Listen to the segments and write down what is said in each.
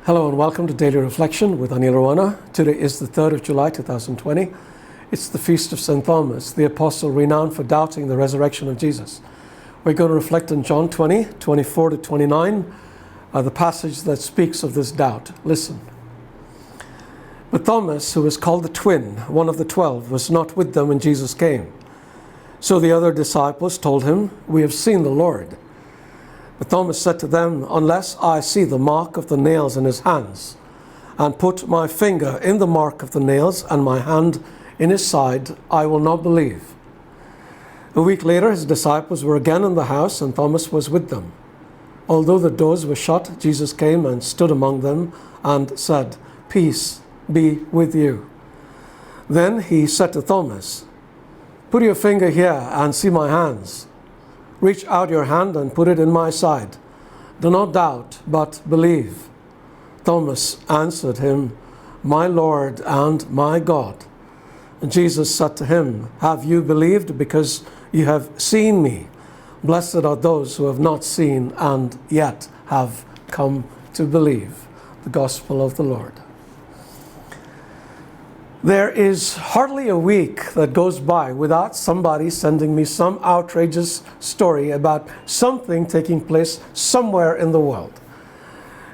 Hello and welcome to Daily Reflection with Aneel Aranha. Today is the 3rd of July 2020. It's the Feast of St. Thomas, the apostle renowned for doubting the resurrection of Jesus. We're going to reflect on John 20, 24 to 29, the passage that speaks of this doubt. Listen. But Thomas, who was called the twin, one of the 12, was not with them when Jesus came. So the other disciples told him, "We have seen the Lord." But Thomas said to them, "Unless I see the mark of the nails in his hands, and put my finger in the mark of the nails and my hand in his side, I will not believe." A week later, his disciples were again in the house, and Thomas was with them. Although the doors were shut, Jesus came and stood among them and said, "Peace be with you." Then he said to Thomas, "Put your finger here and see my hands. Reach out your hand and put it in my side. Do not doubt, but believe." Thomas answered him, "My Lord and my God." And Jesus said to him, "Have you believed because you have seen me? Blessed are those who have not seen and yet have come to believe." The Gospel of the Lord. There is hardly a week that goes by without somebody sending me some outrageous story about something taking place somewhere in the world.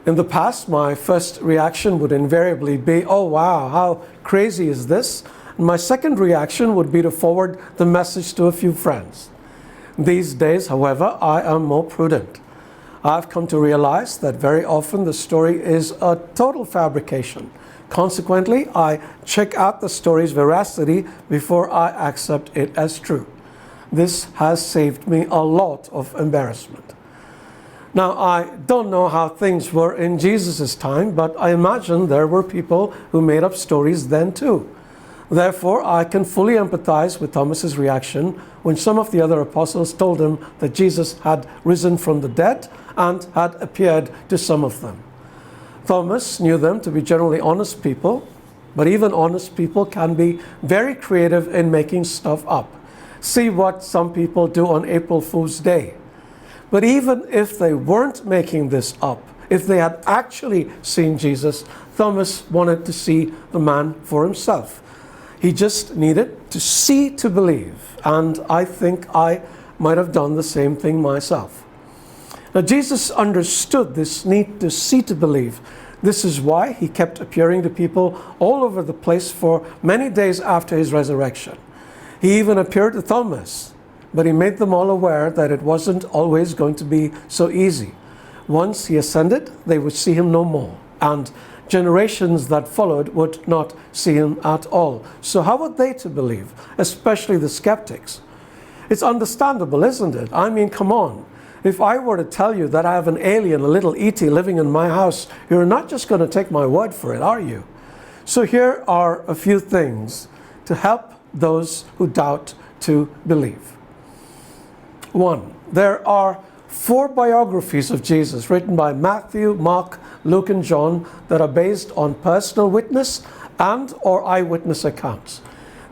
In the past, my first reaction would invariably be, "Oh wow, how crazy is this?" And my second reaction would be to forward the message to a few friends. These days, however, I am more prudent. I've come to realize that very often the story is a total fabrication. Consequently, I check out the story's veracity before I accept it as true. This has saved me a lot of embarrassment. Now, I don't know how things were in Jesus' time, but I imagine there were people who made up stories then too. Therefore, I can fully empathize with Thomas's reaction when some of the other apostles told him that Jesus had risen from the dead and had appeared to some of them. Thomas knew them to be generally honest people, but even honest people can be very creative in making stuff up. See what some people do on April Fool's Day. But even if they weren't making this up, if they had actually seen Jesus, Thomas wanted to see the man for himself. He just needed to see to believe, and I think I might have done the same thing myself. Now, Jesus understood this need to see to believe. This is why he kept appearing to people all over the place for many days after his resurrection. He even appeared to Thomas, but he made them all aware that it wasn't always going to be so easy. Once he ascended, they would see him no more, and generations that followed would not see him at all. So how were they to believe, especially the skeptics? It's understandable, isn't it? I mean, come on. If I were to tell you that I have an alien, a little E.T. living in my house, you're not just going to take my word for it, are you? So here are a few things to help those who doubt to believe. 1. There are 4 biographies of Jesus written by Matthew, Mark, Luke, and John that are based on personal witness and or eyewitness accounts.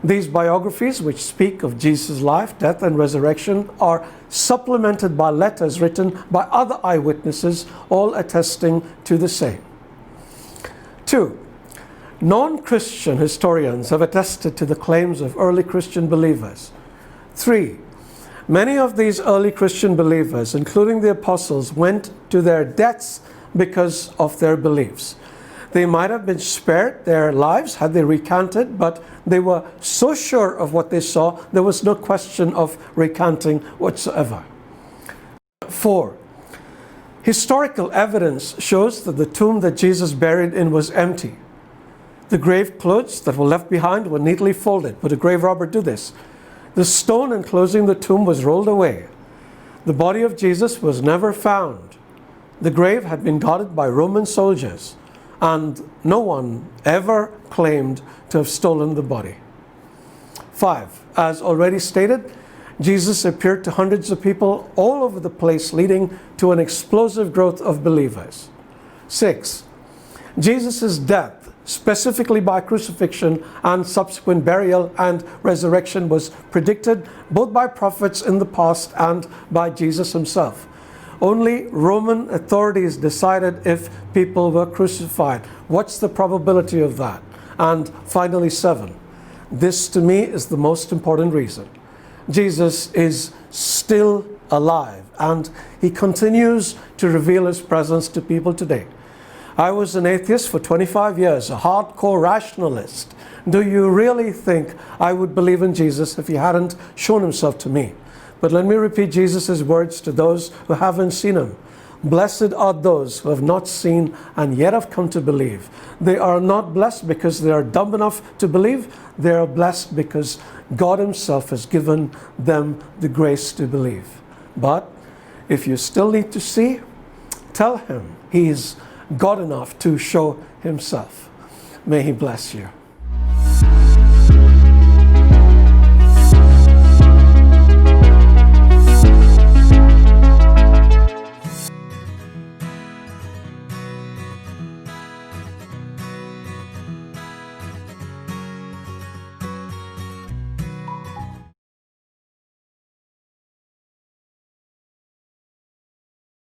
These biographies, which speak of Jesus' life, death, and resurrection, are supplemented by letters written by other eyewitnesses, all attesting to the same. 2. Non-Christian historians have attested to the claims of early Christian believers. 3. Many of these early Christian believers, including the apostles, went to their deaths because of their beliefs. They might have been spared their lives had they recanted, but they were so sure of what they saw, there was no question of recanting whatsoever. 4. Historical evidence shows that the tomb that Jesus buried in was empty. The grave clothes that were left behind were neatly folded. Would a grave robber do this? The stone enclosing the tomb was rolled away. The body of Jesus was never found. The grave had been guarded by Roman soldiers, and no one ever claimed to have stolen the body. 5. As already stated, Jesus appeared to hundreds of people all over the place, leading to an explosive growth of believers. 6. Jesus' death, specifically by crucifixion and subsequent burial and resurrection, was predicted both by prophets in the past and by Jesus himself. Only Roman authorities decided if people were crucified. What's the probability of that? And finally, 7. This to me is the most important reason. Jesus is still alive, and he continues to reveal his presence to people today. I was an atheist for 25 years, a hardcore rationalist. Do you really think I would believe in Jesus if he hadn't shown himself to me? But let me repeat Jesus' words to those who haven't seen him. Blessed are those who have not seen and yet have come to believe. They are not blessed because they are dumb enough to believe. They are blessed because God himself has given them the grace to believe. But if you still need to see, tell him he is God enough to show himself. May he bless you.